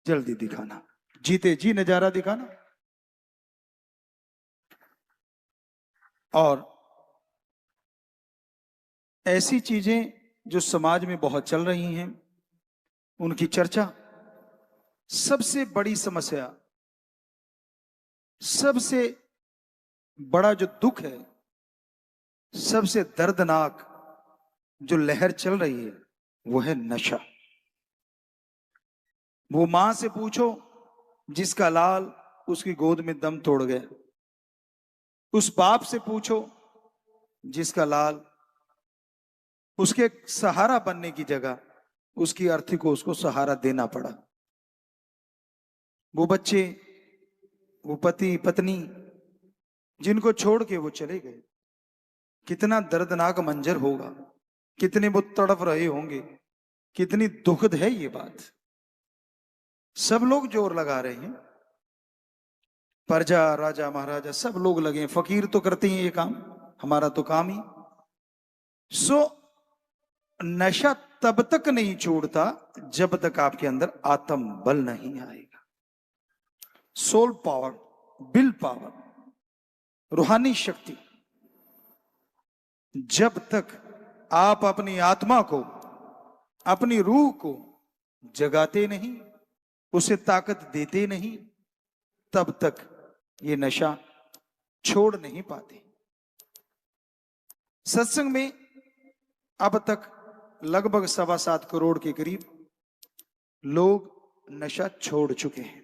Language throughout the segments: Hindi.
जल्दी दिखाना, जीते जी नजारा दिखाना। और ऐसी चीजें जो समाज में बहुत चल रही हैं, उनकी चर्चा। सबसे बड़ी समस्या, सबसे बड़ा जो दुख है, सबसे दर्दनाक जो लहर चल रही है, वो है नशा। वो मां से पूछो जिसका लाल उसकी गोद में दम तोड़ गया, उस बाप से पूछो जिसका लाल उसके सहारा बनने की जगह उसकी अर्थी को उसको सहारा देना पड़ा। वो बच्चे, वो पति पत्नी जिनको छोड़ के वो चले गए, कितना दर्दनाक मंजर होगा, कितने वो तड़प रहे होंगे, कितनी दुखद है ये बात। सब लोग जोर लगा रहे हैं, प्रजा राजा महाराजा सब लोग लगे, फकीर तो करते हैं ये काम, हमारा तो काम ही। सो नशा तब तक नहीं छोड़ता जब तक आपके अंदर आत्म बल नहीं आएगा। सोल पावर, विल पावर, रूहानी शक्ति। जब तक आप अपनी आत्मा को, अपनी रूह को जगाते नहीं, उसे ताकत देते नहीं, तब तक ये नशा छोड़ नहीं पाते। सत्संग में अब तक लगभग 7.25 करोड़ के करीब लोग नशा छोड़ चुके हैं।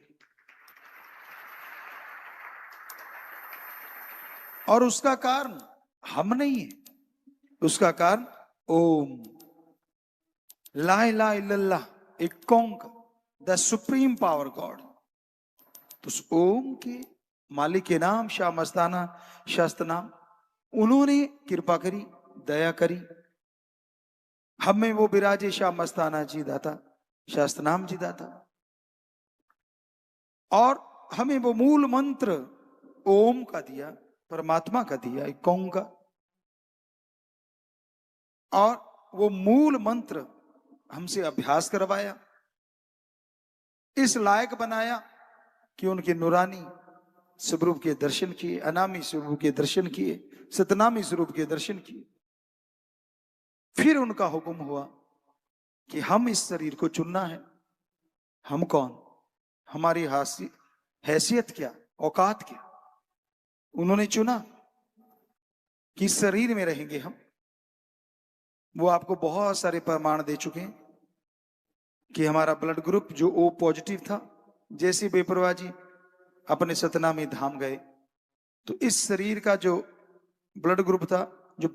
और उसका कारण हम नहीं है, उसका कारण ओम, ला इलाहा इल्लल्लाह, एक ओंकार, द सुप्रीम पावर गॉड। तो उस ओम के मालिक के नाम शाह मस्ताना शास्त्र नाम, उन्होंने कृपा करी, दया करी, हमें वो विराजे शाह मस्ताना जी दाता, शास्त्र नाम जी दाता। और हमें वो मूल मंत्र ओम का दिया, परमात्मा का दिया, एक का। और वो मूल मंत्र हमसे अभ्यास करवाया, इस लायक बनाया कि उनके नूरानी स्वरूप के दर्शन किए, अनामी स्वरूप के दर्शन किए, सतनामी स्वरूप के दर्शन किए। फिर उनका हुक्म हुआ कि हम इस शरीर को चुनना है। हम कौन, हमारी हैसियत क्या, औकात क्या। उन्होंने चुना कि शरीर में रहेंगे हम। वो आपको बहुत सारे प्रमाण दे चुके हैं कि हमारा ब्लड ग्रुप जो ओ पॉजिटिव था, जैसे बेपरवाह जी अपने सतनामी धाम गए, तो इस शरीर का जो ब्लड ग्रुप था, जो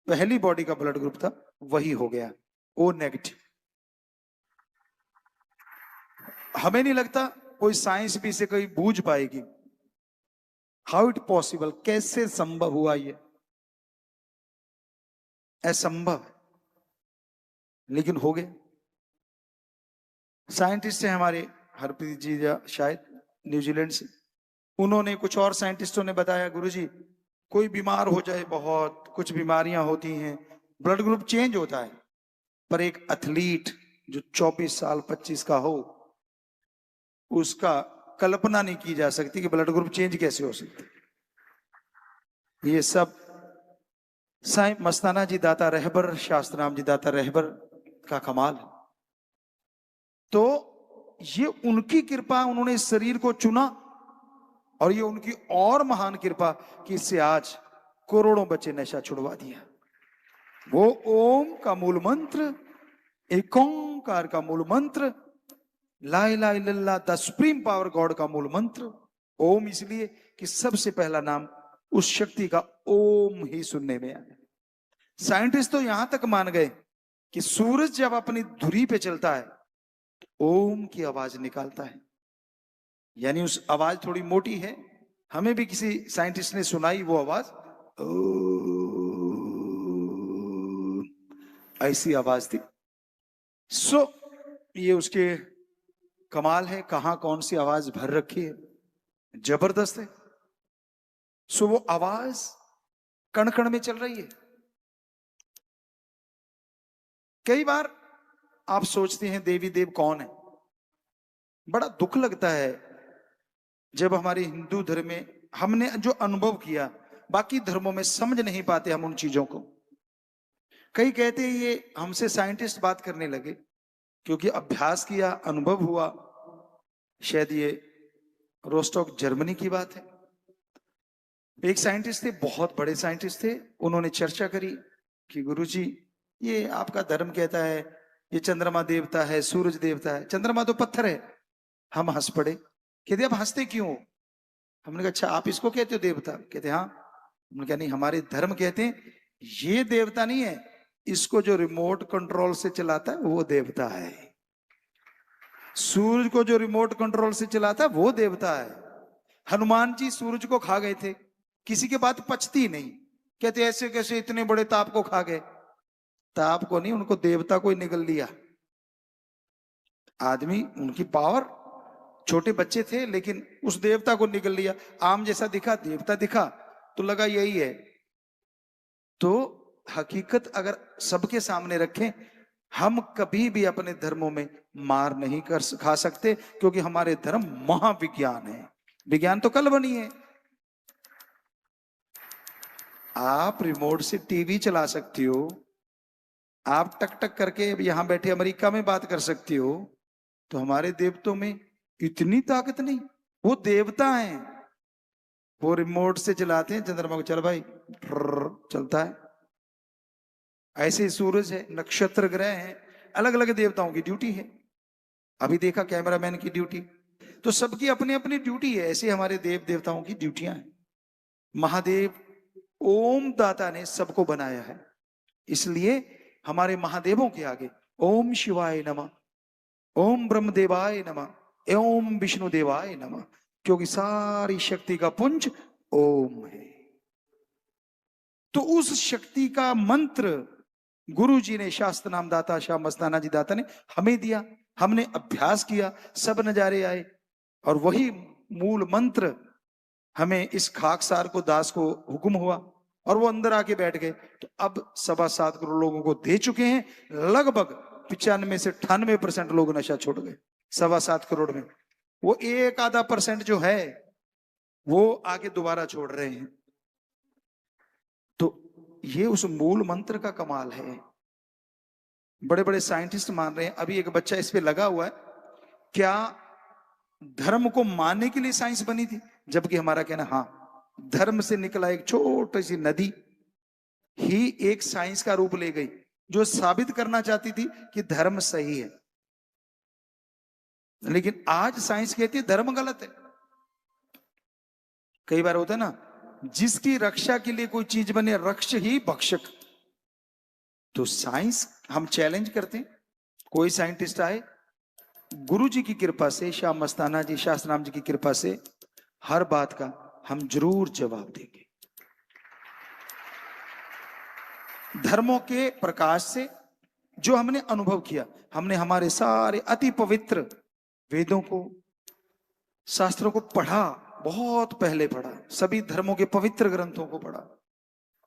पहली बॉडी का ब्लड ग्रुप था, वही हो गया ओ नेगेटिव। हमें नहीं लगता कोई साइंस भी इसे कोई बूझ पाएगी, हाउ इट पॉसिबल, कैसे संभव हुआ ये, असंभव, लेकिन हो गए। साइंटिस्ट है हमारे हरप्रीत जी, शायद न्यूजीलैंड से, उन्होंने, कुछ और साइंटिस्टों ने बताया, गुरुजी कोई बीमार हो जाए, बहुत कुछ बीमारियां होती हैं, ब्लड ग्रुप चेंज होता है, पर एक एथलीट जो 24 साल 25 का हो, उसका कल्पना नहीं की जा सकती कि ब्लड ग्रुप चेंज कैसे हो सकता। ये सब साईं मस्ताना जी दाता रहबर, शास्त्रनाम जी दाता रहबर का कमाल है। तो ये उनकी कृपा, उन्होंने इस शरीर को चुना, और ये उनकी और महान कृपा कि इससे आज करोड़ों बच्चे नशा छुड़वा दिया। वो ओम का मूल मंत्र, एक ओंकार का मूल मंत्र, ला इलाहा इल्लल्लाह, द सुप्रीम पावर गॉड का मूल मंत्र ओम, इसलिए कि सबसे पहला नाम उस शक्ति का ओम ही सुनने में आया। साइंटिस्ट तो यहां तक मान गए कि सूरज जब अपनी धुरी पे चलता है, ओम की आवाज निकालता है, यानी उस आवाज थोड़ी मोटी है, हमें भी किसी साइंटिस्ट ने सुनाई वो आवाज, ऐसी आवाज थी। सो ये उसके कमाल है, कहां कौन सी आवाज भर रखी है, जबरदस्त है। सो वो आवाज कण कण में चल रही है। कई बार आप सोचते हैं देवी देव कौन है, बड़ा दुख लगता है जब हमारे हिंदू धर्म में हमने जो अनुभव किया, बाकी धर्मों में समझ नहीं पाते हम उन चीजों को। कई कहते हैं ये हमसे साइंटिस्ट बात करने लगे क्योंकि अभ्यास किया, अनुभव हुआ। शायद ये रोस्टॉक जर्मनी की बात है। एक साइंटिस्ट थे, बहुत बड़े साइंटिस्ट थे, उन्होंने चर्चा करी कि गुरुजी ये आपका धर्म कहता है ये चंद्रमा देवता है, सूरज देवता है, चंद्रमा तो पत्थर है। हम हंस पड़े, कहते अब हंसते क्यों? हमने कहा अच्छा आप इसको कहते हो देवता? कहते हाँ। हमने कहा नहीं, हमारे धर्म कहते हैं ये देवता नहीं है, इसको जो रिमोट कंट्रोल से चलाता है वो देवता है। सूरज को जो रिमोट कंट्रोल से चलाता है वो देवता है। हनुमान जी सूरज को खा गए थे, किसी के बात पचती नहीं, कहते ऐसे कैसे इतने बड़े ताप को खा गए? ताप को नहीं, उनको देवता को ही निगल लिया। आदमी उनकी पावर, छोटे बच्चे थे लेकिन उस देवता को निगल लिया। आम जैसा दिखा, देवता दिखा तो लगा यही है। तो हकीकत अगर सबके सामने रखें, हम कभी भी अपने धर्मों में मार नहीं खा सकते क्योंकि हमारे धर्म महाविज्ञान है। विज्ञान तो कल बनी है। आप रिमोट से टीवी चला सकती हो, आप टक टक करके यहां बैठे अमेरिका में बात कर सकती हो, तो हमारे देवतों में इतनी ताकत नहीं। वो देवता हैं, वो रिमोट से चलाते हैं चंद्रमा को, चल भाई चलता है। ऐसे ही सूरज है, नक्षत्र ग्रह हैं, अलग अलग देवताओं की ड्यूटी है। अभी देखा कैमरामैन की ड्यूटी, तो सबकी अपनी अपनी ड्यूटी है। ऐसे हमारे देव देवताओं की ड्यूटियां हैं। महादेव ओम दाता ने सबको बनाया है, इसलिए हमारे महादेवों के आगे ओम शिवाय नमः, ओम ब्रह्मदेवाय नमः, ओम विष्णु देवाय नमः, क्योंकि सारी शक्ति का पुंज ओम है। तो उस शक्ति का मंत्र गुरु जी ने, शास्त्र नाम दाता श्याम मस्ताना जी दाता ने हमें दिया। हमने अभ्यास किया, सब नजारे आए, और वही मूल मंत्र हमें इस खाकसार को, दास को हुक्म हुआ और वो अंदर आके बैठ गए। तो अब 7.25 करोड़ लोगों को दे चुके हैं। लगभग 95 से 98% लोग नशा छोड़ गए 7.25 करोड़ में। वो 1-आधा% जो है वो आगे दोबारा छोड़ रहे हैं। तो ये उस मूल मंत्र का कमाल है। बड़े बड़े साइंटिस्ट मान रहे हैं। अभी एक बच्चा इस पे लगा हुआ है, क्या धर्म को मानने के लिए साइंस बनी थी? जबकि हमारा कहना, हाँ, धर्म से निकला एक छोटी सी नदी ही एक साइंस का रूप ले गई, जो साबित करना चाहती थी कि धर्म सही है। लेकिन आज साइंस कहती है धर्म गलत है। कई बार होता है ना, जिसकी रक्षा के लिए कोई चीज बने, रक्ष ही भक्षक। तो साइंस हम चैलेंज करते हैं, कोई साइंटिस्ट आए, गुरु जी की कृपा से, श्याम मस्ताना जी, शास्त्र नाम जी की कृपा से हर बात का हम जरूर जवाब देंगे। धर्मों के प्रकाश से जो हमने अनुभव किया, हमने हमारे सारे अति पवित्र वेदों को, शास्त्रों को पढ़ा, बहुत पहले पढ़ा, सभी धर्मों के पवित्र ग्रंथों को पढ़ा,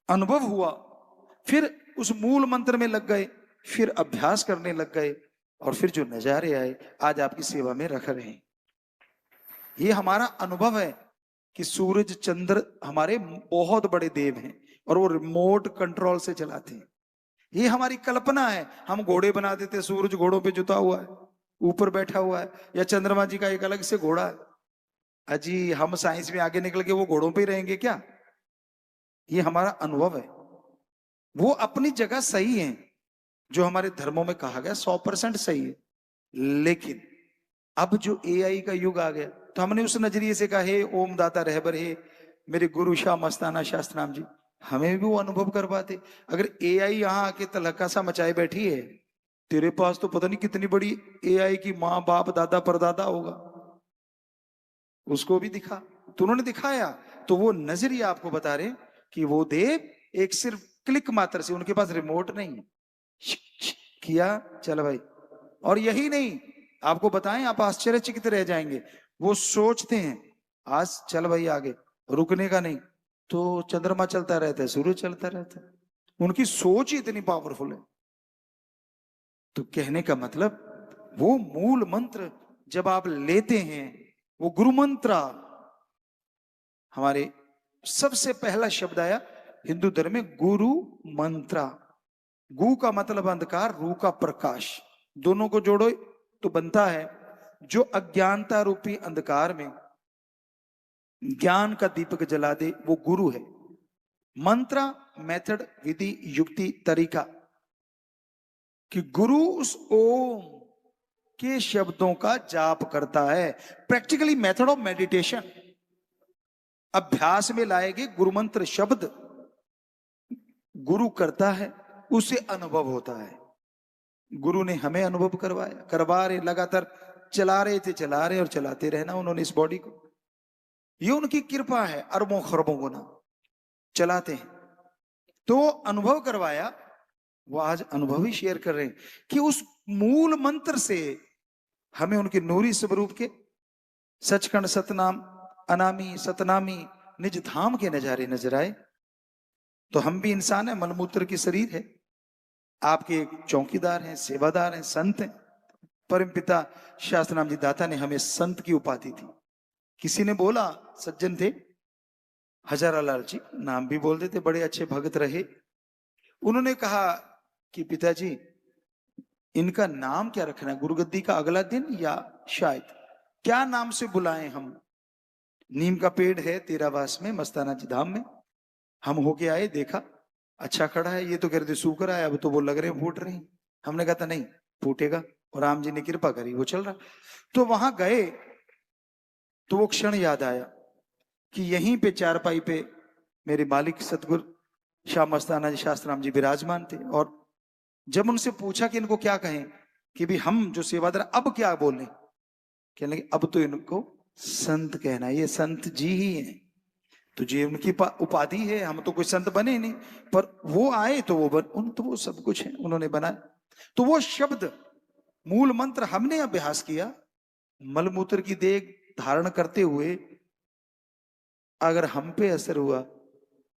अनुभव हुआ, फिर उस मूल मंत्र में लग गए, फिर अभ्यास करने लग गए, और फिर जो नजारे आए आज आपकी सेवा में रख रहे हैं। ये हमारा अनुभव है कि सूरज चंद्र हमारे बहुत बड़े देव हैं और वो रिमोट कंट्रोल से चलाते हैं। ये हमारी कल्पना है। हम घोड़े बना देते, सूरज घोड़ों पे जुता हुआ है, ऊपर बैठा हुआ है, या चंद्रमा जी का एक अलग से घोड़ा है। अजी हम साइंस में आगे निकल के वो घोड़ों पे ही रहेंगे क्या? ये हमारा अनुभव है। वो अपनी जगह सही है, जो हमारे धर्मों में कहा गया 100% सही है। लेकिन अब जो AI का युग आ गया, तो हमने उस नजरिए से कहा, हे ओम दाता रहबर, हे मेरे गुरु श्याम मस्ताना शास्त्र नाम जी, हमें भी वो अनुभव करवाते। अगर AI यहाँ आके तलक्का सा मचाए बैठी है, तेरे पास तो पता नहीं कितनी बड़ी AI की माँ बाप दादा परदादा होगा, उसको भी दिखा। तो उन्होंने दिखाया, तो वो नजरिया आपको बता रहे कि वो देव एक सिर्फ क्लिक मात्र से, उनके पास रिमोट नहीं है, किया चल भाई। और यही नहीं, आपको बताएं, आप आश्चर्यचकित रह जाएंगे। वो सोचते हैं आज चल भाई आगे, रुकने का नहीं, तो चंद्रमा चलता रहता है, सूरज चलता रहता है। उनकी सोच ही इतनी पावरफुल है। तो कहने का मतलब, वो मूल मंत्र जब आप लेते हैं वो गुरु मंत्र, हमारे सबसे पहला शब्द आया हिंदू धर्म में गुरु मंत्र। गु का मतलब अंधकार, रू का प्रकाश, दोनों को जोड़ो तो बनता है जो अज्ञानता रूपी अंधकार में ज्ञान का दीपक जला दे वो गुरु है। मंत्र मेथड, विधि, युक्ति, तरीका, कि गुरु उस ओम के शब्दों का जाप करता है। प्रैक्टिकली मेथड ऑफ मेडिटेशन, अभ्यास में लाएंगे गुरु मंत्र शब्द, गुरु करता है, उसे अनुभव होता है। गुरु ने हमें अनुभव करवाया, करवा रहे, लगातार चला रहे थे, चला रहे और चलाते रहना उन्होंने इस बॉडी को। ये उनकी कृपा है, अरबों खरबों गुना चलाते हैं। तो अनुभव करवाया, वो आज अनुभव ही शेयर कर रहे हैं कि उस मूल मंत्र से हमें उनके नूरी स्वरूप के सचखंड सतनाम अनामी सतनामी निज धाम के नजारे नजर आए। तो हम भी इंसान है, मलमूत्र की शरीर है, आपके एक चौकीदार हैं, सेवादार हैं, संत हैं। परमपिता शास्त्रनाम जी दाता ने हमें संत की उपाधि थी। किसी ने बोला, सज्जन थे हजारालाल जी, नाम भी बोल देते, बड़े अच्छे भगत रहे। उन्होंने कहा कि पिताजी इनका नाम क्या रखना है, गुरुगद्दी का अगला दिन या शायद क्या नाम से बुलाएं हम। नीम का पेड़ है तेरावास में मस्ताना जी धाम में, हम होके आए, देखा अच्छा खड़ा है, ये तो कह रहे थे सूख रहा है, अब तो वो लग रहे फूट रही। हमने कहा था नहीं फूटेगा, और राम जी ने कृपा करी वो चल रहा। तो वहां गए तो वो क्षण याद आया कि यहीं पे चारपाई पे मेरे मालिक सतगुरु श्याम मस्ताना जी शास्त्रनाम जी विराजमान थे। और जब उनसे पूछा कि इनको क्या कहें, कि भी हम जो सेवादार अब क्या बोले, कहने लगे अब तो इनको संत कहना, ये संत जी ही हैं। तो जी उनकी उपाधि है, हम तो कोई संत बने नहीं, पर वो आए तो तो वो सब कुछ है, उन्होंने बनाया। तो वो शब्द मूल मंत्र हमने अभ्यास किया, मलमूत्र की देख धारण करते हुए अगर हम पे असर हुआ,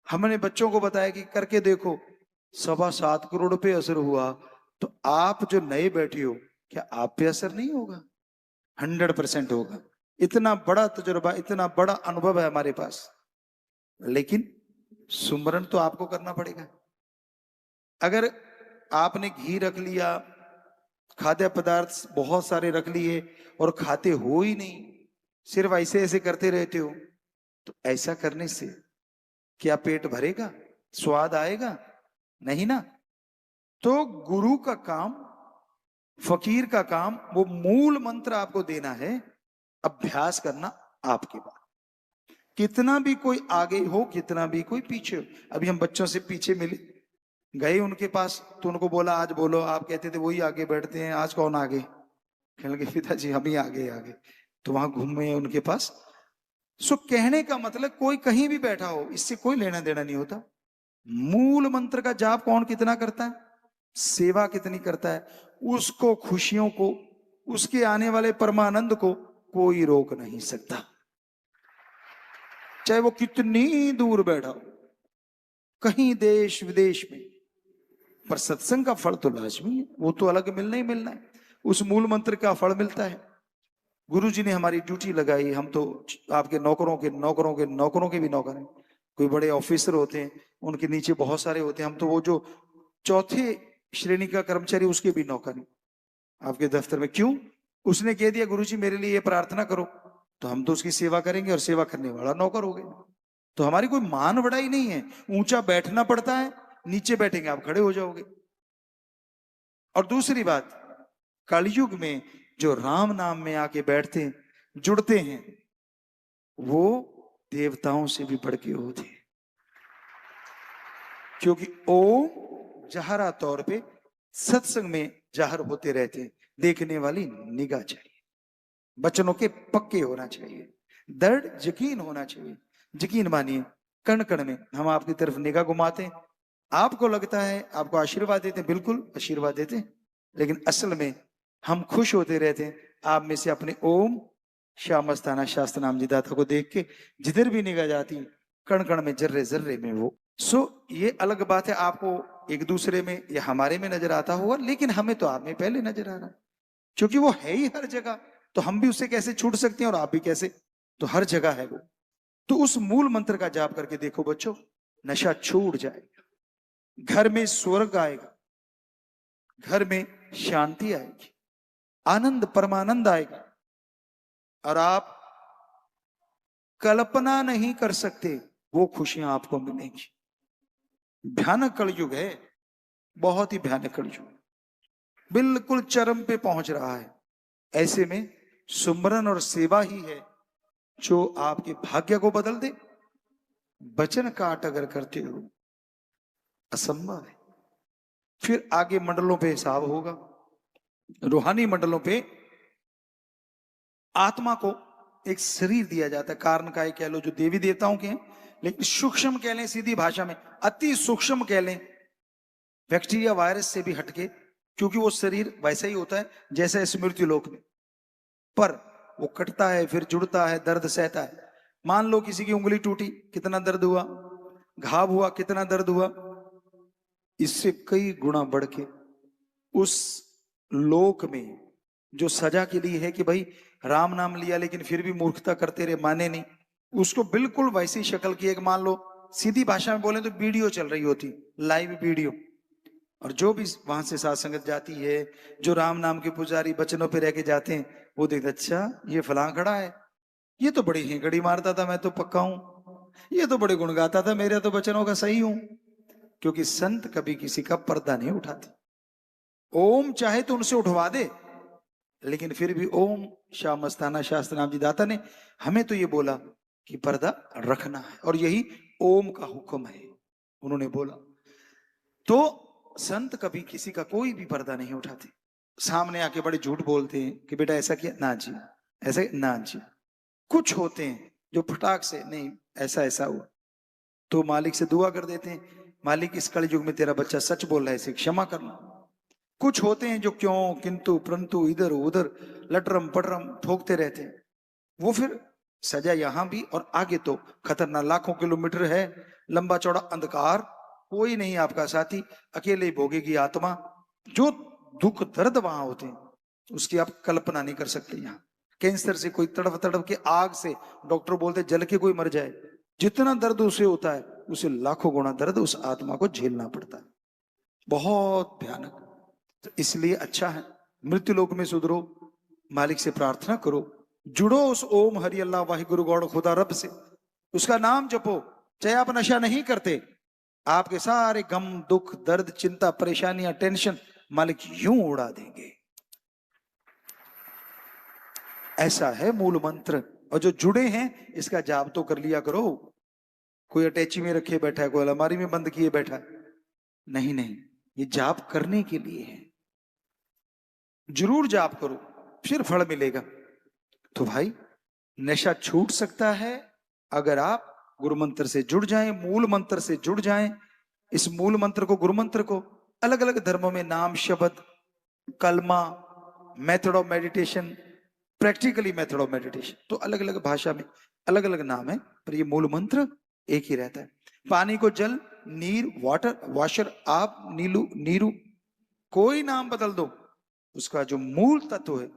हमने बच्चों को बताया कि करके देखो, 7.25 करोड़ पे असर हुआ, तो आप जो नए बैठे हो क्या आप पे असर नहीं होगा? 100% होगा। इतना बड़ा तजुर्बा, इतना बड़ा अनुभव है हमारे पास, लेकिन सुमरन तो आपको करना पड़ेगा। अगर आपने घी रख लिया, खाद्य पदार्थ बहुत सारे रख लिए और खाते हो ही नहीं, सिर्फ ऐसे ऐसे करते रहते हो, तो ऐसा करने से क्या पेट भरेगा, स्वाद आएगा? नहीं ना। तो गुरु का काम, फकीर का काम, वो मूल मंत्र आपको देना है, अभ्यास करना आपके पास। कितना भी कोई आगे हो, कितना भी कोई पीछे हो। अभी हम बच्चों से पीछे मिले, गए उनके पास तो उनको बोला आज बोलो, आप कहते थे वही आगे बैठते हैं, आज कौन आगे? कहने लगे पिताजी हम ही आगे आगे। तो वहां घूमे उनके पास। सो कहने का मतलब कोई कहीं भी बैठा हो, इससे कोई लेना देना नहीं होता। मूल मंत्र का जाप कौन कितना करता है, सेवा कितनी करता है, उसको खुशियों को, उसके आने वाले परमानंद को कोई रोक नहीं सकता, चाहे वो कितनी दूर बैठा हो, कहीं देश विदेश में। पर सत्संग का फल तो लाजमी है, वो तो अलग मिलना ही मिलना है। उस मूल मंत्र का फल मिलता है। गुरु जी ने हमारी ड्यूटी लगाई, हम तो आपके नौकरों के नौकरों के नौकरों के भी नौकर हैं। कोई बड़े ऑफिसर होते हैं, उनके नीचे बहुत सारे होते हैं, हम तो वो जो चौथे श्रेणी का कर्मचारी उसके भी नौकर हैं आपके दफ्तर में। क्यों? उसने कह दिया गुरु जी मेरे लिए ये प्रार्थना करो, तो हम तो उसकी सेवा करेंगे, और सेवा करने वाला नौकर हो गए। तो हमारी कोई मान बढ़ाई नहीं है, ऊंचा बैठना पड़ता है, नीचे बैठेंगे आप खड़े हो जाओगे। और दूसरी बात, कलयुग में जो राम नाम में आके बैठते हैं, जुड़ते हैं, वो देवताओं से भी बढ़ के होते हैं। क्योंकि ओम जहरा तौर पे सत्संग में जाहिर होते रहते हैं। देखने वाली निगाह चाहिए, बचनों के पक्के होना चाहिए, दृढ़ यकीन होना चाहिए। यकीन मानिए, कण कण में हम आपकी तरफ निगाह घुमाते हैं, आपको लगता है आपको आशीर्वाद देते हैं, बिल्कुल आशीर्वाद देते हैं, लेकिन असल में हम खुश होते रहते हैं आप में से अपने ओम श्याम मस्ताना शास्त्र नाम जी दाता को देख के। जिधर भी निगाह जाती, कण कण में, जर्रे जर्रे में वो। ये अलग बात है, आपको एक दूसरे में या हमारे में नजर आता होगा, लेकिन हमें तो आप में पहले नजर आ रहा है, क्योंकि वो है ही हर जगह। तो हम भी उससे कैसे छूट सकते हैं और आप भी कैसे? तो हर जगह है वो। तो उस मूल मंत्र का जाप करके देखो बच्चों, नशा छूट जाएगा, घर में स्वर्ग आएगा, घर में शांति आएगी, आनंद परमानंद आएगा, और आप कल्पना नहीं कर सकते वो खुशियां आपको मिलेंगी। भयानक कलयुग है, बहुत ही भयानक कलयुग, बिल्कुल चरम पे पहुंच रहा है। ऐसे में सुमरन और सेवा ही है जो आपके भाग्य को बदल दे। वचन काट अगर करते हो, असंभव है। फिर आगे मंडलों पे हिसाब होगा, रूहानी मंडलों पे आत्मा को एक शरीर दिया जाता है, कारण काय कह लो, जो देवी देवताओं के हैं, लेकिन सूक्ष्म कह लें, सीधी भाषा में अति सूक्ष्म कह लें, बैक्टीरिया वायरस से भी हटके, क्योंकि वो शरीर वैसा ही होता है जैसे स्मृति लोक में, पर वो कटता है, फिर जुड़ता है, दर्द सहता है। मान लो किसी की उंगली टूटी, कितना दर्द हुआ, घाव हुआ, कितना दर्द हुआ, इससे कई गुना बढ़ के उस लोक में जो सजा के लिए है कि भाई राम नाम लिया लेकिन फिर भी मूर्खता करते रहे, माने नहीं, उसको बिल्कुल वैसी शक्ल की एक, मान लो सीधी भाषा में बोले तो वीडियो चल रही होती, लाइव वीडियो, और जो भी वहां से साथ संगत जाती है, जो राम नाम के पुजारी बचनों पे रह के जाते हैं, वो देखते अच्छा ये फलां खड़ा है, ये तो बड़ी हेंकड़ी मारता था, मैं तो पक्का हूं, ये तो बड़े गुण गाता था, मेरे तो बचनों का सही हूं। क्योंकि संत कभी किसी का पर्दा नहीं उठाते। ओम चाहे तो उनसे उठवा दे, लेकिन फिर भी ओम शाह मस्ताना शास्त्र नाम जी दाता ने हमें तो ये बोला कि पर्दा रखना है, और यही ओम का हुक्म है, उन्होंने बोला। तो संत कभी किसी का कोई भी पर्दा नहीं उठाते, सामने आके बड़े झूठ बोलते हैं कि बेटा ऐसा किया ना जी, ऐसा ना जी। कुछ होते हैं जो फटाक से नहीं ऐसा ऐसा हुआ, तो मालिक से दुआ कर देते हैं, मालिक इस कलयुग में तेरा बच्चा सच बोल रहा है, इसे क्षमा करना। कुछ होते हैं जो क्यों किंतु परंतु इधर उधर लटरम पटरम ठोकते रहते हैं, वो फिर सजा यहां भी और आगे तो खतरनाक, लाखों किलोमीटर है लंबा चौड़ा अंधकार, कोई नहीं आपका साथी, अकेले ही भोगेगी आत्मा। जो दुख दर्द वहां होते हैं उसकी आप कल्पना नहीं कर सकते। यहाँ कैंसर से कोई तड़प तड़प के, आग से डॉक्टर बोलते जल के कोई मर जाए, जितना दर्द उसे होता है उसे लाखों गुना दर्द उस आत्मा को झेलना पड़ता है, बहुत भयानक। तो इसलिए अच्छा है मृत्यु लोक में सुधरो, मालिक से प्रार्थना करो, जुड़ो उस ओम हरि अल्लाह वाहिगुरु गौड़ खुदा रब से, उसका नाम जपो। चाहे आप नशा नहीं करते, आपके सारे गम दुख दर्द चिंता परेशानियां टेंशन मालिक यूं उड़ा देंगे। ऐसा है मूल मंत्र। और जो जुड़े हैं इसका जाप तो कर लिया करो। कोई अटैची में रखे बैठा है, कोई अलमारी में बंद किए बैठा है, नहीं नहीं, ये जाप करने के लिए है। जरूर जाप करो, फिर फल मिलेगा। तो भाई नशा छूट सकता है अगर आप गुरु मंत्र से जुड़ जाएं, मूल मंत्र से जुड़ जाएं। इस मूल मंत्र को, गुरु मंत्र को अलग अलग धर्मों में नाम शब्द, कलमा, method of meditation, practically method of meditation, तो अलग अलग भाषा में अलग अलग नाम है, पर ये मूल मंत्र एक ही रहता है। पानी को जल, नीर वाटर, वाशर आप, नीलू नीरू, कोई नाम बदल दो, उसका जो मूल तत्व है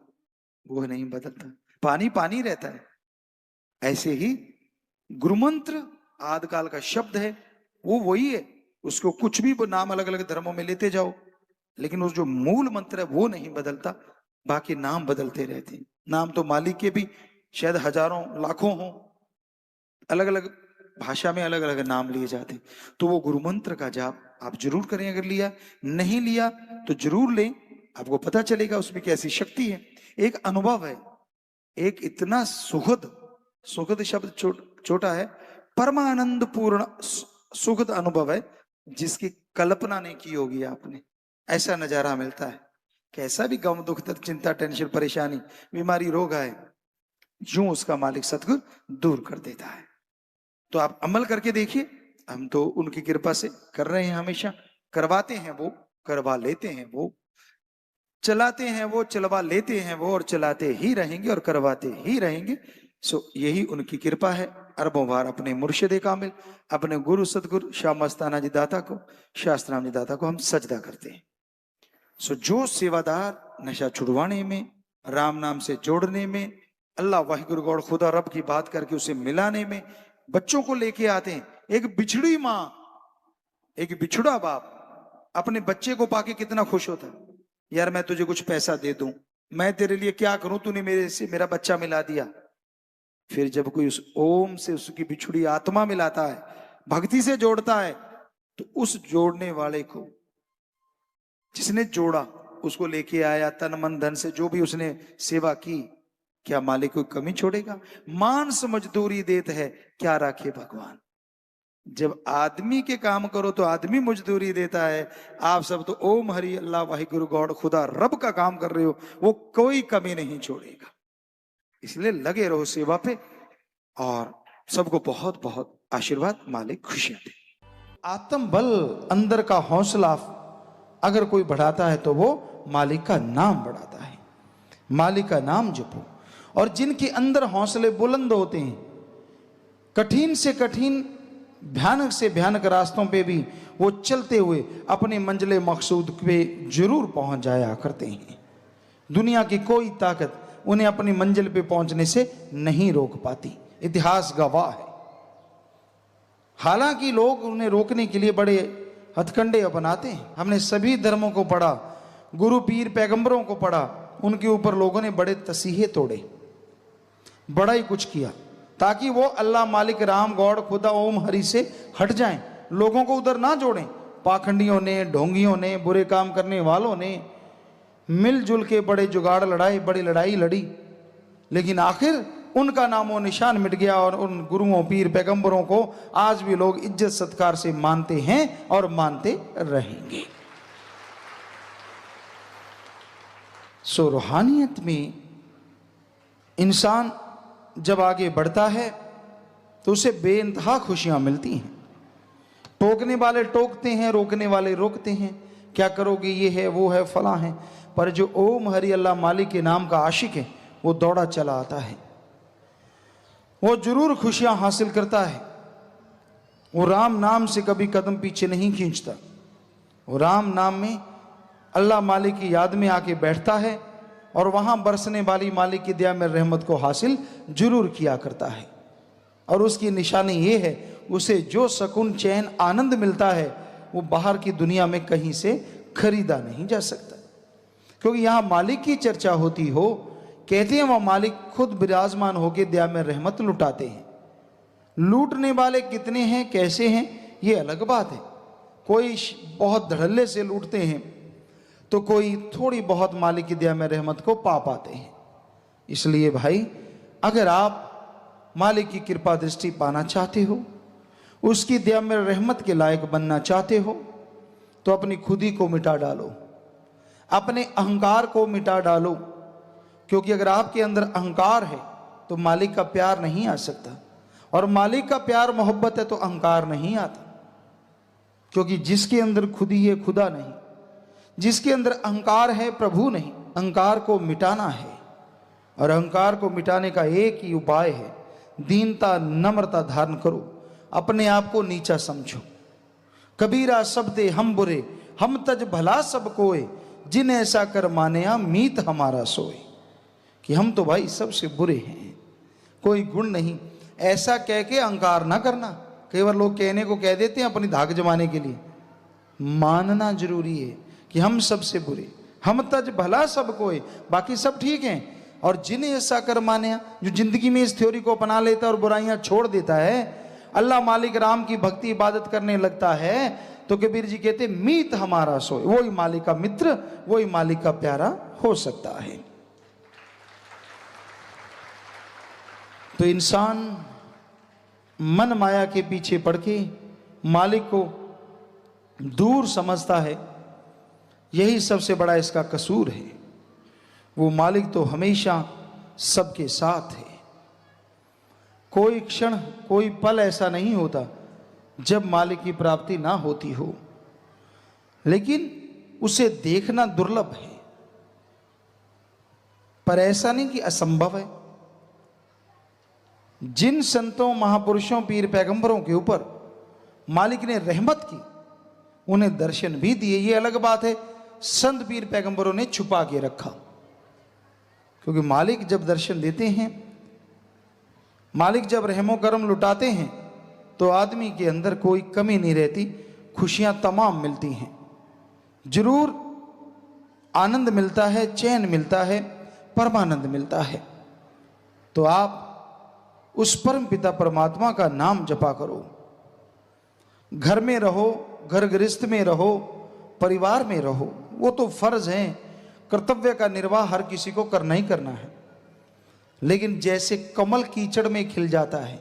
वो नहीं बदलता, पानी पानी रहता है। ऐसे ही गुरुमंत्र आदिकाल का शब्द है, वो वही है, उसको कुछ भी नाम अलग अलग धर्मों में लेते जाओ, लेकिन उस जो मूल मंत्र है वो नहीं बदलता, बाकी नाम बदलते रहते हैं। नाम तो मालिक के भी शायद हजारों लाखों हों, अलग अलग भाषा में अलग अलग नाम लिए जाते हैं। तो वो गुरु मंत्र का जाप आप जरूर करें, अगर लिया नहीं लिया तो जरूर लें, आपको पता चलेगा उसमें कैसी शक्ति है। एक अनुभव है, एक इतना सुखद, सुखद शब्द छोटा है, परमानंद पूर्ण सुखद अनुभव है जिसकी कल्पना नहीं की होगी आपने। ऐसा नजारा मिलता है, कैसा भी गम दुख चिंता टेंशन परेशानी बीमारी रोग आए, यूं उसका मालिक सतगुरु दूर कर देता है। तो आप अमल करके देखिए, हम तो उनकी कृपा से कर रहे हैं, हमेशा करवाते हैं वो, करवा लेते हैं वो, चलाते हैं वो, चलवा लेते हैं वो, और चलाते ही रहेंगे और करवाते ही रहेंगे। सो यही उनकी कृपा है। अरबों बार अपने मुर्शिद कामिल, अपने गुरु सतगुरु शाह मस्ताना जी दाता को, शास्त्राम जी दाता को हम सजदा करते हैं। सो जो सेवादार नशा छुड़वाने में राम नाम से जोड़ने में, अल्लाह वाहिगुरु गौड़ खुदा रब की बात करके उसे मिलाने में। बच्चों को लेके आते हैं। एक बिछड़ी माँ, एक बिछड़ा बाप अपने बच्चे को पाके कितना खुश होता है, यार मैं तुझे कुछ पैसा दे दूं, मैं तेरे लिए क्या करूं, तूने मेरे से मेरा बच्चा मिला दिया। फिर जब कोई उस ओम से उसकी बिछुड़ी आत्मा मिलाता है, भक्ति से जोड़ता है, तो उस जोड़ने वाले को, जिसने जोड़ा, उसको लेके आया तन मन धन से, जो भी उसने सेवा की, क्या मालिक कोई कमी छोड़ेगा? मांस मजदूरी देते है, क्या राखे भगवान। जब आदमी के काम करो तो आदमी मजदूरी देता है। आप सब तो ओम हरि अल्लाह वाहिगुरु गॉड खुदा रब का काम कर रहे हो, वो कोई कमी नहीं छोड़ेगा। इसलिए लगे रहो सेवा पे, और सबको बहुत बहुत आशीर्वाद, मालिक खुशियां दे। आत्म बल, अंदर का हौसला अगर कोई बढ़ाता है तो वो मालिक का नाम बढ़ाता है। मालिक का नाम जपो। और जिनके अंदर हौसले बुलंद होते हैं, कठिन से कठिन, भयानक से भयानक रास्तों पे भी वो चलते हुए अपने मंजिल मकसूद पे जरूर पहुंच जाया करते हैं। दुनिया की कोई ताकत उन्हें अपनी मंजिल पे पहुंचने से नहीं रोक पाती, इतिहास गवाह है। हालांकि लोग उन्हें रोकने के लिए बड़े हथकंडे अपनाते हैं। हमने सभी धर्मों को पढ़ा, गुरु पीर पैगंबरों को पढ़ा, उनके ऊपर लोगों ने बड़े तसीहे तोड़े, बड़ा ही कुछ किया, ताकि वो अल्लाह मालिक राम गौड़ खुदा ओम हरि से हट जाएं, लोगों को उधर ना जोड़ें। पाखंडियों ने, ढोंगियों ने, बुरे काम करने वालों ने मिलजुल के बड़े जुगाड़ लड़ाए, बड़ी लड़ाई लड़ी, लेकिन आखिर उनका नामो निशान मिट गया। और उन गुरुओं पीर पैगंबरों को आज भी लोग इज्जत सत्कार से मानते हैं और मानते रहेंगे। सो रूहानियत में इंसान जब आगे बढ़ता है तो उसे बेइंतहा खुशियां मिलती हैं। टोकने वाले टोकते हैं, रोकने वाले रोकते हैं, क्या करोगे, ये है वो है फला है, पर जो ओम हरि अल्लाह मालिक के नाम का आशिक है वो दौड़ा चला आता है, वो जरूर खुशियां हासिल करता है। वो राम नाम से कभी कदम पीछे नहीं खींचता। वो राम नाम में अल्लाह मालिक की याद में आके बैठता है और वहां बरसने वाली मालिक की दया में रहमत को हासिल जरूर किया करता है। और उसकी निशानी ये है, उसे जो सुकून चैन आनंद मिलता है वो बाहर की दुनिया में कहीं से खरीदा नहीं जा सकता। क्योंकि यहाँ मालिक की चर्चा होती हो, कहते हैं वह मालिक खुद विराजमान होकर दया में रहमत लुटाते हैं। लूटने वाले कितने हैं, कैसे हैं, ये अलग बात है। कोई बहुत धड़ल्ले से लूटते हैं तो कोई थोड़ी बहुत मालिक की दया में रहमत को पा पाते हैं। इसलिए भाई, अगर आप मालिक की कृपा दृष्टि पाना चाहते हो, उसकी दया में रहमत के लायक बनना चाहते हो, तो अपनी खुदी को मिटा डालो, अपने अहंकार को मिटा डालो। क्योंकि अगर आपके अंदर अहंकार है तो मालिक का प्यार नहीं आ सकता, और मालिक का प्यार मोहब्बत है तो अहंकार नहीं आता। क्योंकि जिसके अंदर खुदी है खुदा नहीं, जिसके अंदर अहंकार है प्रभु नहीं। अहंकार को मिटाना है, और अहंकार को मिटाने का एक ही उपाय है, दीनता नम्रता धारण करो, अपने आप को नीचा समझो। कबीरा शब्दे हम बुरे, हम तज भला सब कोय, जिन ऐसा कर मानया मीत हमारा सोए। कि हम तो भाई सबसे बुरे हैं, कोई गुण नहीं, ऐसा कह के अहंकार ना करना। कई बार लोग कहने को कह देते हैं अपनी धाक जमाने के लिए। मानना जरूरी है कि हम सबसे बुरे, हम तज भला सब कोई, बाकी सब ठीक हैं। और जिन्हें ऐसा कर माने, जो जिंदगी में इस थ्योरी को अपना लेता है और बुराइयां छोड़ देता है, अल्लाह मालिक राम की भक्ति इबादत करने लगता है, तो कबीर जी कहते मीत हमारा सोए। वही मालिक का मित्र, वही मालिक का प्यारा हो सकता है। तो इंसान मन माया के पीछे पड़ के मालिक को दूर समझता है, यही सबसे बड़ा इसका कसूर है। वो मालिक तो हमेशा सबके साथ है। कोई क्षण, कोई पल ऐसा नहीं होता जब मालिक की प्राप्ति ना होती हो, लेकिन उसे देखना दुर्लभ है। पर ऐसा नहीं कि असंभव है। जिन संतों, महापुरुषों, पीर पैगंबरों के ऊपर मालिक ने रहमत की, उन्हें दर्शन भी दिए। ये अलग बात है, संत पीर पैगंबरों ने छुपा के रखा, क्योंकि मालिक जब दर्शन देते हैं, मालिक जब रहमो करम लुटाते हैं, तो आदमी के अंदर कोई कमी नहीं रहती, खुशियां तमाम मिलती हैं। जरूर आनंद मिलता है, चैन मिलता है, परमानंद मिलता है। तो आप उस परम पिता परमात्मा का नाम जपा करो। घर में रहो, घर गृहस्थ में रहो, परिवार में रहो, वो तो फर्ज है, कर्तव्य का निर्वाह हर किसी को करना ही करना है। लेकिन जैसे कमल कीचड़ में खिल जाता है,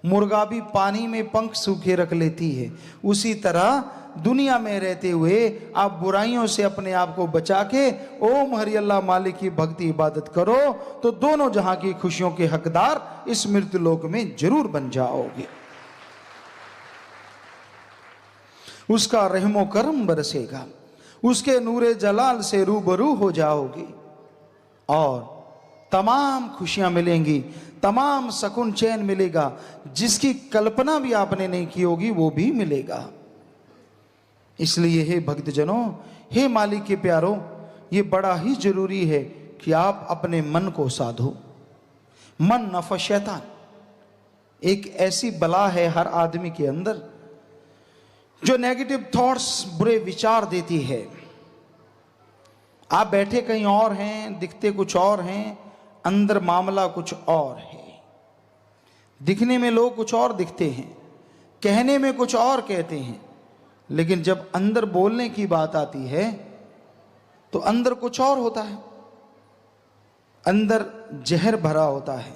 मुर्गा भी पानी में पंख सूखे रख लेती है, उसी तरह दुनिया में रहते हुए आप बुराइयों से अपने आप को बचा के ओम हरि अल्लाह मालिक की भक्ति इबादत करो, तो दोनों जहां की खुशियों के हकदार इस मृत्यु लोक में जरूर बन जाओगे। उसका रहमो करम बरसेगा, उसके नूरे जलाल से रूबरू हो जाओगे और तमाम खुशियां मिलेंगी, तमाम सुकून चैन मिलेगा, जिसकी कल्पना भी आपने नहीं की होगी वो भी मिलेगा। इसलिए हे भक्तजनों, हे मालिक के प्यारों, ये बड़ा ही जरूरी है कि आप अपने मन को साधो। मन नफ़ शैतान एक ऐसी बला है हर आदमी के अंदर जो नेगेटिव थॉट्स, बुरे विचार देती है। आप बैठे कहीं और हैं, दिखते कुछ और हैं, अंदर मामला कुछ और है। दिखने में लोग कुछ और दिखते हैं, कहने में कुछ और कहते हैं, लेकिन जब अंदर बोलने की बात आती है तो अंदर कुछ और होता है। अंदर जहर भरा होता है,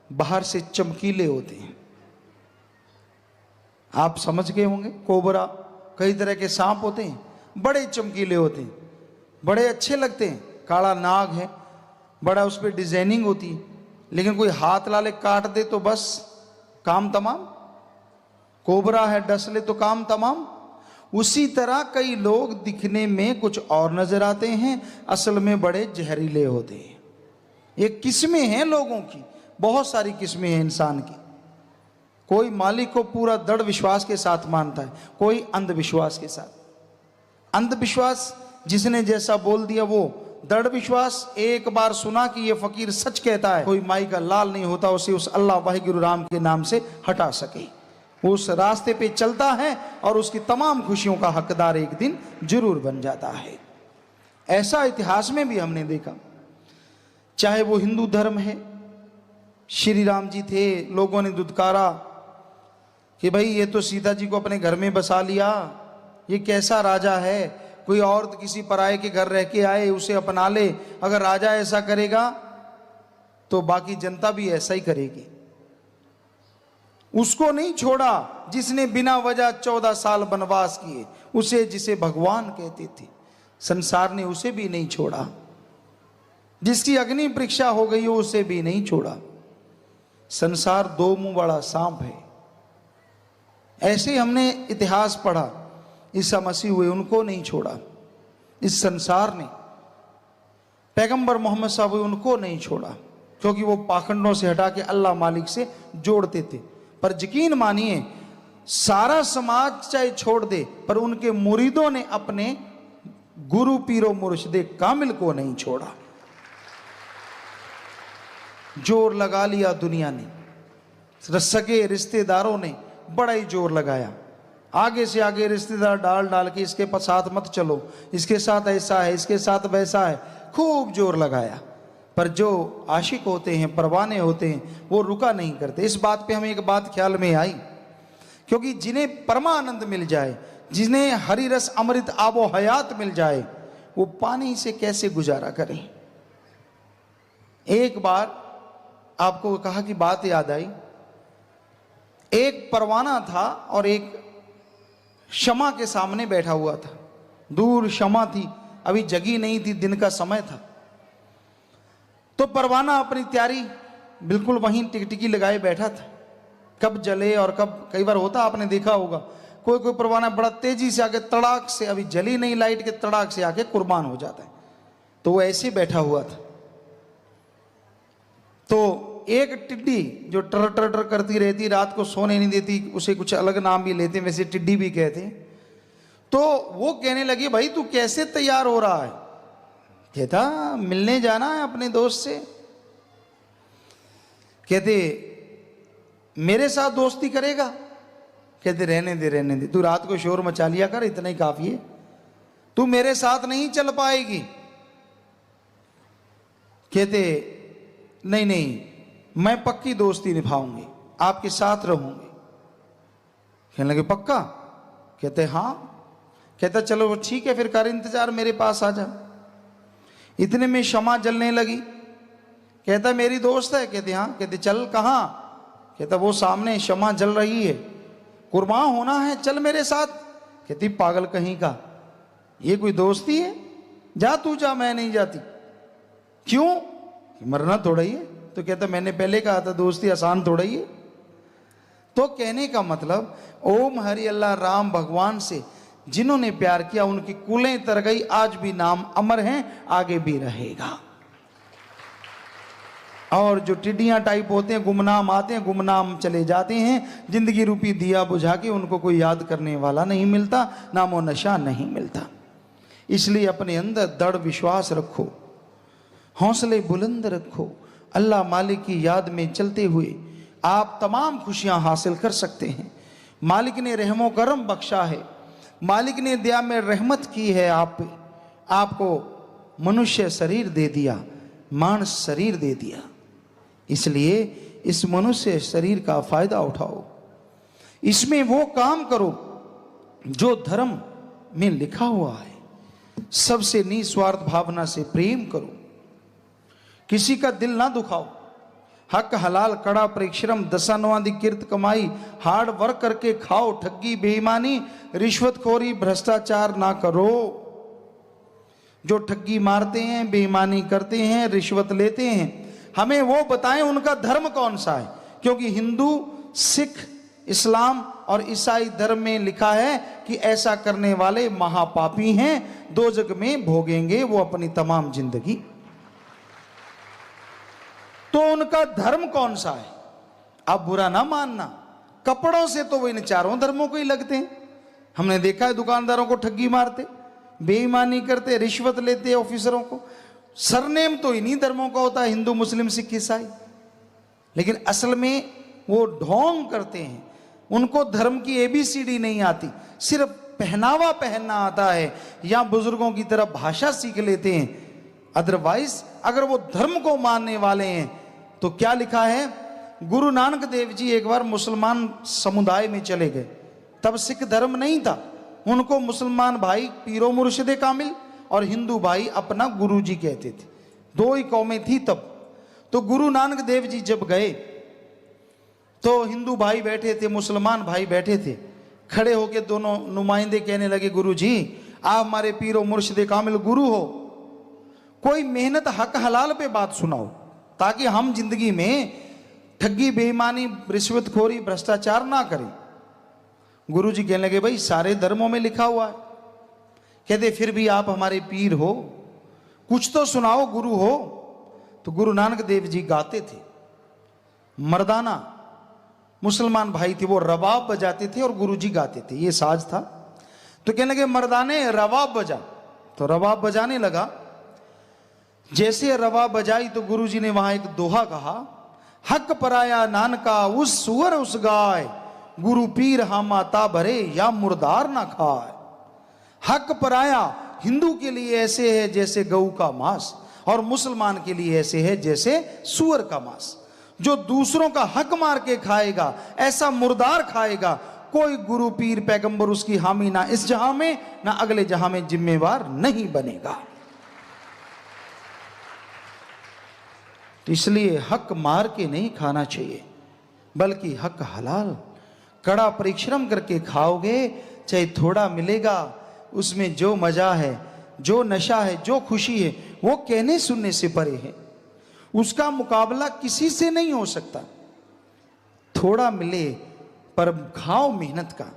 बाहर से चमकीले होते हैं। आप समझ गए होंगे, कोबरा, कई तरह के सांप होते हैं, बड़े चमकीले होते हैं, बड़े अच्छे लगते हैं। काला नाग है, बड़ा उस पर डिजाइनिंग होती है, लेकिन कोई हाथ लाले काट दे तो बस काम तमाम। कोबरा है, डस ले तो काम तमाम। उसी तरह कई लोग दिखने में कुछ और नजर आते हैं, असल में बड़े जहरीले होते हैं। ये किस्में हैं लोगों की, बहुत सारी किस्में हैं इंसान की। कोई मालिक को पूरा दृढ़ विश्वास के साथ मानता है, कोई अंधविश्वास के साथ। अंधविश्वास जिसने जैसा बोल दिया वो, दृढ़ विश्वास एक बार सुना कि ये फकीर सच कहता है, कोई माई का लाल नहीं होता उसे उस अल्लाह वाहिगुरु राम के नाम से हटा सके। वो उस रास्ते पे चलता है और उसकी तमाम खुशियों का हकदार एक दिन जरूर बन जाता है। ऐसा इतिहास में भी हमने देखा, चाहे वो हिंदू धर्म है, श्री राम जी थे, लोगों ने दुत्कारा कि भाई ये तो सीता जी को अपने घर में बसा लिया, ये कैसा राजा है, कोई औरत किसी पराये के घर रह के आए उसे अपना ले, अगर राजा ऐसा करेगा तो बाकी जनता भी ऐसा ही करेगी। उसको नहीं छोड़ा जिसने बिना वजह 14 साल वनवास किए, उसे जिसे भगवान कहते थे, संसार ने उसे भी नहीं छोड़ा। जिसकी अग्नि परीक्षा हो गई हो उसे भी नहीं छोड़ा। संसार दो मुंह वाला सांप है। ऐसे हमने इतिहास पढ़ा, ईसा मसीह हुए, उनको नहीं छोड़ा। इस संसार ने पैगंबर मोहम्मद साहब हुए, उनको नहीं छोड़ा, क्योंकि वो पाखंडों से हटा के अल्लाह मालिक से जोड़ते थे। पर यकीन मानिए, सारा समाज चाहे छोड़ दे, पर उनके मुरीदों ने अपने गुरु पीरो मुर्शिदे कामिल को नहीं छोड़ा। जोर लगा लिया दुनिया ने, सगे रिश्तेदारों ने बड़ा ही जोर लगाया, आगे से आगे रिश्तेदार डाल डाल के इसके साथ मत चलो, इसके साथ ऐसा है, इसके साथ वैसा है, खूब जोर लगाया। पर जो आशिक होते हैं, परवाने होते हैं, वो रुका नहीं करते। इस बात पे हमें एक बात ख्याल में आई, क्योंकि जिन्हें परमानंद मिल जाए, जिन्हें हरि रस अमृत आबो हयात मिल जाए, वो पानी से कैसे गुजारा करें। एक बार आपको कहा कि बात याद आई, एक परवाना था और एक शमा के सामने बैठा हुआ था। दूर शमा थी, अभी जगी नहीं थी, दिन का समय था। तो परवाना अपनी तैयारी बिल्कुल वहीं टिकटिकी लगाए बैठा था, कब जले और कब, कई बार होता आपने देखा होगा, कोई कोई परवाना बड़ा तेजी से आके तड़ाक से, अभी जली नहीं लाइट के, तड़ाक से आके कुर्बान हो जाता है। तो वो ऐसे बैठा हुआ था। तो एक टिड्डी जो टर टर टर करती रहती, रात को सोने नहीं देती, उसे कुछ अलग नाम भी लेते हैं, वैसे टिड्डी भी कहते हैं। तो वो कहने लगी, भाई तू कैसे तैयार हो रहा है, कहता मिलने जाना है अपने दोस्त से। कहते मेरे साथ दोस्ती करेगा? कहते रहने दे, तू रात को शोर मचा लिया कर, इतना ही काफी है, तू मेरे साथ नहीं चल पाएगी। कहते नहीं नहीं, मैं पक्की दोस्ती निभाऊंगी, आपके साथ रहूंगी। कहने लगे पक्का? कहते हाँ। कहता चलो ठीक है, फिर कर इंतजार, मेरे पास आ जा। इतने में शमा जलने लगी। कहता मेरी दोस्त है? कहते हाँ। कहते चल कहाँ? कहता वो सामने शमा जल रही है, कुर्बान होना है, चल मेरे साथ। कहती पागल कहीं का, ये कोई दोस्ती है? जा तू जा, मैं नहीं जाती। क्यों? मरना थोड़ा ही है। तो कहता मैंने पहले कहा था दोस्ती आसान थोड़ा ही है। तो कहने का मतलब ओम हरि अल्लाह राम भगवान से जिन्होंने प्यार किया उनकी कुलें तर गई, आज भी नाम अमर हैं, आगे भी रहेगा। और जो टिड्डियां टाइप होते हैं, गुमनाम आते हैं, गुमनाम चले जाते हैं, जिंदगी रूपी दिया बुझा के उनको कोई याद करने वाला नहीं मिलता, नामो नशा नहीं मिलता। इसलिए अपने अंदर दृढ़ विश्वास रखो, हौसले बुलंद रखो। अल्लाह मालिक की याद में चलते हुए आप तमाम खुशियां हासिल कर सकते हैं। मालिक ने रहमो करम बख्शा है, मालिक ने दया में रहमत की है आप पे। आपको मनुष्य शरीर दे दिया, मानस शरीर दे दिया, इसलिए इस मनुष्य शरीर का फायदा उठाओ। इसमें वो काम करो जो धर्म में लिखा हुआ है। सबसे निस्वार्थ भावना से प्रेम करो, किसी का दिल ना दुखाओ। हक हलाल कड़ा परिश्रम दशानवादी कीर्त कमाई, हार्ड वर्क करके खाओ, ठगी बेईमानी रिश्वतखोरी भ्रष्टाचार ना करो। जो ठगी मारते हैं, बेईमानी करते हैं, रिश्वत लेते हैं, हमें वो बताएं उनका धर्म कौन सा है। क्योंकि हिंदू, सिख, इस्लाम और ईसाई धर्म में लिखा है कि ऐसा करने वाले महापापी हैं, दोजख में भोगेंगे वो अपनी तमाम जिंदगी। तो उनका धर्म कौन सा है? आप बुरा ना मानना, कपड़ों से तो वो इन चारों धर्मों को ही लगते हैं। हमने देखा है दुकानदारों को ठगी मारते, बेईमानी करते, रिश्वत लेते ऑफिसरों को। सरनेम तो इन्हीं धर्मों का होता है, हिंदू, मुस्लिम, सिख, ईसाई। लेकिन असल में वो ढोंग करते हैं, उनको धर्म की एबीसीडी नहीं आती, सिर्फ पहनावा पहनना आता है या बुजुर्गों की तरह भाषा सीख लेते हैं। अदरवाइज अगर वो धर्म को मानने वाले हैं तो क्या लिखा है? गुरु नानक देव जी एक बार मुसलमान समुदाय में चले गए, तब सिख धर्म नहीं था। उनको मुसलमान भाई पीरो मुर्शिदे कामिल और हिंदू भाई अपना गुरु जी कहते थे, दो ही कौमें थी तब। तो गुरु नानक देव जी जब गए तो हिंदू भाई बैठे थे, मुसलमान भाई बैठे थे, खड़े होके दोनों नुमाइंदे कहने लगे गुरु जी आप हमारे पीरो मुर्शिदे कामिल गुरु हो, कोई मेहनत हक हलाल पे बात सुनाओ ताकि हम जिंदगी में ठगी बेईमानी रिश्वतखोरी भ्रष्टाचार ना करें। गुरु जी कहने लगे भाई सारे धर्मों में लिखा हुआ है। कहते फिर भी आप हमारे पीर हो, कुछ तो सुनाओ, गुरु हो। तो गुरु नानक देव जी गाते थे, मर्दाना मुसलमान भाई थे, वो रबाब बजाते थे और गुरु जी गाते थे, ये साज था। तो कहने लगे मर्दाने रबाब बजा। तो रबाब बजाने लगा। जैसे रबाब बजाई तो गुरु जी ने वहां एक दोहा कहा, हक पराया नानका उस सुअर उस गाय, गुरु पीर हम आता भरे या मुर्दार ना खाए। हक पराया हिंदू के लिए ऐसे है जैसे गऊ का मांस, और मुसलमान के लिए ऐसे है जैसे सुअर का मांस। जो दूसरों का हक मार के खाएगा ऐसा मुर्दार खाएगा। कोई गुरु पीर पैगंबर उसकी हामी ना इस जहां में ना अगले जहां में जिम्मेवार नहीं बनेगा। इसलिए हक मार के नहीं खाना चाहिए, बल्कि हक हलाल कड़ा परिश्रम करके खाओगे, चाहे थोड़ा मिलेगा, उसमें जो मजा है, जो नशा है, जो खुशी है, वो कहने सुनने से परे है। उसका मुकाबला किसी से नहीं हो सकता। थोड़ा मिले पर खाओ मेहनत का,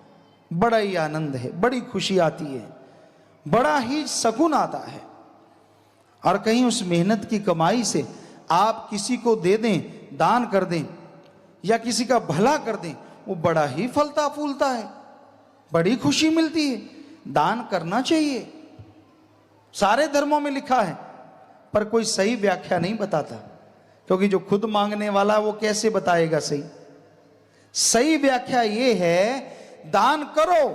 बड़ा ही आनंद है, बड़ी खुशी आती है, बड़ा ही सुकून आता है। और कहीं उस मेहनत की कमाई से आप किसी को दे दें, दान कर दें या किसी का भला कर दें, वो बड़ा ही फलता फूलता है, बड़ी खुशी मिलती है। दान करना चाहिए, सारे धर्मों में लिखा है पर कोई सही व्याख्या नहीं बताता, क्योंकि जो खुद मांगने वाला वो कैसे बताएगा सही। सही व्याख्या ये है, दान करो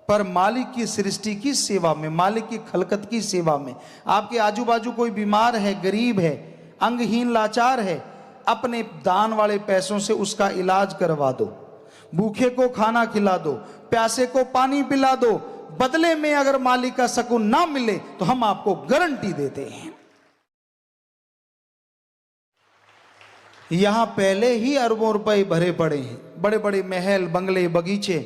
पर मालिक की सृष्टि की सेवा में, मालिक की खलकत की सेवा में। आपके आजू बाजू कोई बीमार है, गरीब है, अंगहीन लाचार है, अपने दान वाले पैसों से उसका इलाज करवा दो, भूखे को खाना खिला दो, प्यासे को पानी पिला दो। बदले में अगर मालिक का सुकून ना मिले तो हम आपको गारंटी देते हैं, यहां पहले ही अरबों रुपए भरे पड़े हैं। बड़े बड़े महल, बंगले, बगीचे,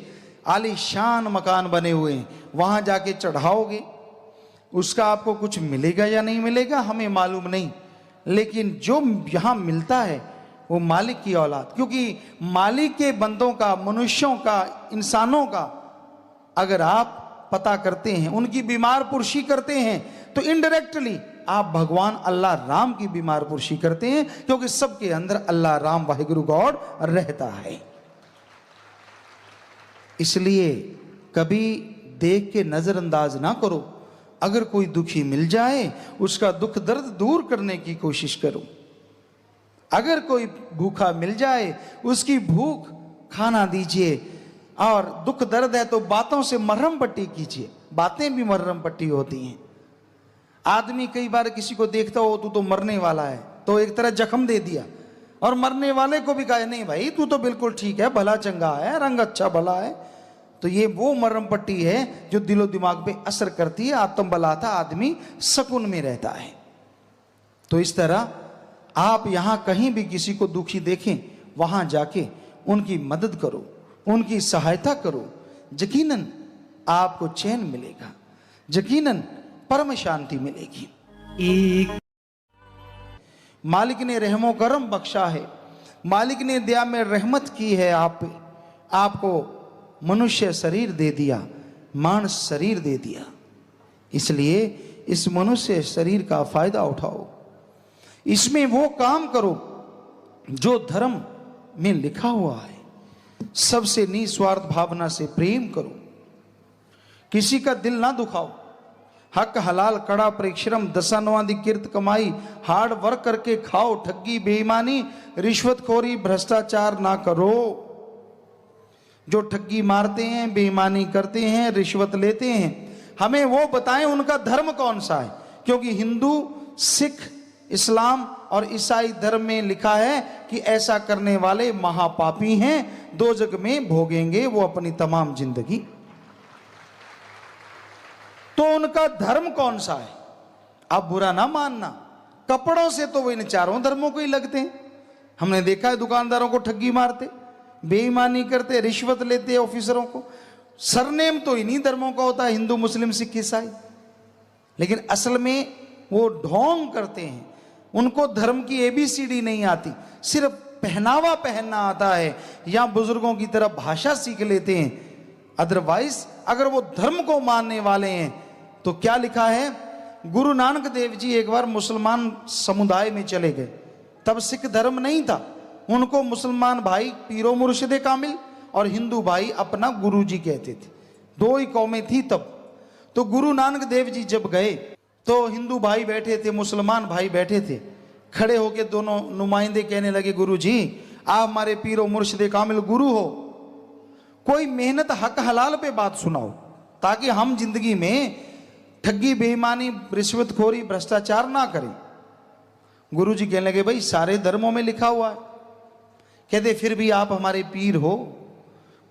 आलीशान मकान बने हुए हैं। वहां जाके चढ़ाओगे, उसका आपको कुछ मिलेगा या नहीं मिलेगा हमें मालूम नहीं, लेकिन जो यहां मिलता है वो मालिक की औलाद, क्योंकि मालिक के बंदों का, मनुष्यों का, इंसानों का अगर आप पता करते हैं, उनकी बीमार पुरशी करते हैं, तो इनडायरेक्टली आप भगवान अल्लाह राम की बीमार पुरशी करते हैं, क्योंकि सबके अंदर अल्लाह राम वाहिगुरु गॉड रहता है। इसलिए कभी देख के नजरअंदाज ना करो। अगर कोई दुखी मिल जाए, उसका दुख दर्द दूर करने की कोशिश करो। अगर कोई भूखा मिल जाए, उसकी भूख खाना दीजिए। और दुख दर्द है तो बातों से मरहम पट्टी कीजिए, बातें भी मरहम पट्टी होती हैं। आदमी कई बार किसी को देखता हो, तू तो मरने वाला है, तो एक तरह जख्म दे दिया, और मरने वाले को भी कहा नहीं भाई तू तो बिल्कुल ठीक है, भला चंगा है, रंग अच्छा भला है। तो ये वो मरहम पट्टी है जो दिलो दिमाग पे असर करती है, आत्म बलाता आदमी सुकून में रहता है। तो इस तरह आप यहां कहीं भी किसी को दुखी देखें, वहां जाके उनकी मदद करो, उनकी सहायता करो। यकीनन आपको चैन मिलेगा, यकीनन परम शांति मिलेगी। मालिक ने रहमो करम बख्शा है, मालिक ने दया में रहमत की है आप पे। आपको मनुष्य शरीर दे दिया, मानस शरीर दे दिया, इसलिए इस मनुष्य शरीर का फायदा उठाओ। इसमें वो काम करो जो धर्म में लिखा हुआ है। सबसे निस्वार्थ भावना से प्रेम करो, किसी का दिल ना दुखाओ। हक हलाल कड़ा परिश्रम दशानवादी कीर्त कमाई, हार्ड वर्क करके खाओ। ठगी बेईमानी रिश्वतखोरी भ्रष्टाचार ना करो। जो ठगी मारते हैं, बेईमानी करते हैं, रिश्वत लेते हैं, हमें वो बताएं उनका धर्म कौन सा है। क्योंकि हिंदू, सिख, इस्लाम और ईसाई धर्म में लिखा है कि ऐसा करने वाले महापापी हैं, दोजख में भोगेंगे वो अपनी तमाम जिंदगी। तो उनका धर्म कौन सा है? आप बुरा ना मानना, कपड़ों से तो वो इन चारों धर्मों को ही लगते हैं। हमने देखा है दुकानदारों को ठगी मारते, बेईमानी करते, रिश्वत लेते ऑफिसरों को। सरनेम तो इन्हीं धर्मों का होता है, हिंदू, मुस्लिम, सिख, ईसाई। लेकिन असल में वो ढोंग करते हैं, उनको धर्म की ABCD नहीं आती, सिर्फ पहनावा पहनना आता है या बुजुर्गों की तरह भाषा सीख लेते हैं। अदरवाइज अगर वो धर्म को मानने वाले हैं तो क्या लिखा है, गुरु नानक देव जी एक बार मुसलमान समुदाय में चले गए, तब सिख धर्म नहीं था। उनको मुसलमान भाई पीरो मुर्शिदे कामिल और हिंदू भाई अपना गुरु जी कहते थे, दो ही कौमें थी तब। तो गुरु नानक देव जी जब गए तो हिंदू भाई बैठे थे, मुसलमान भाई बैठे थे। खड़े होके दोनों नुमाइंदे कहने लगे, गुरु जी आप हमारे पीरो मुर्शिदे कामिल गुरु हो, कोई मेहनत हक हलाल पे बात सुनाओ ताकि हम जिंदगी में ठगी बेईमानी रिश्वतखोरी भ्रष्टाचार ना करें। गुरु जी कहने लगे, भाई सारे धर्मों में लिखा हुआ है। कहते फिर भी आप हमारे पीर हो,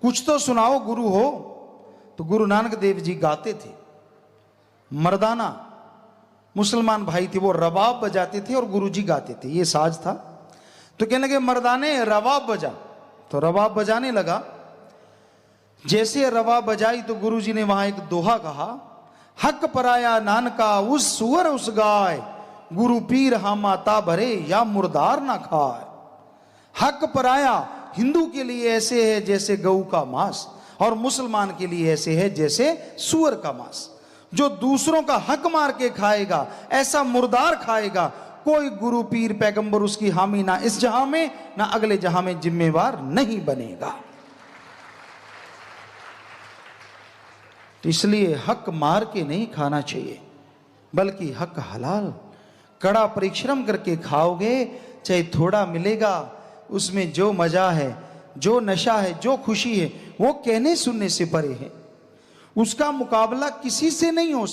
कुछ तो सुनाओ, गुरु हो। तो गुरु नानक देव जी गाते थे, मर्दाना मुसलमान भाई थे, वो रबाब बजाते थे और गुरु जी गाते थे, ये साज था। तो कहने लगे, मर्दाने रबाब बजा। तो रबाब बजाने लगा। जैसे रबाब बजाई तो गुरु जी ने वहां एक दोहा कहा, हक पराया नानका उस सुअर उस गाय, गुरु पीर हामाता भरे या मुर्दार ना खाए। हक पराया हिंदू के लिए ऐसे है जैसे गऊ का मांस, और मुसलमान के लिए ऐसे है जैसे सुअर का मांस। जो दूसरों का हक मार के खाएगा ऐसा मुर्दार खाएगा। कोई गुरु पीर पैगंबर उसकी हामी ना इस जहां में ना अगले जहां में जिम्मेवार नहीं बनेगा। तो इसलिए हक मार के नहीं खाना चाहिए, बल्कि हक हलाल कड़ा परिश्रम करके खाओगे, चाहे थोड़ा मिलेगा, उसमें जो मजा है, जो नशा है, जो खुशी है, वो कहने सुनने से परे है। उसका मुकाबला किसी से नहीं हो सकता।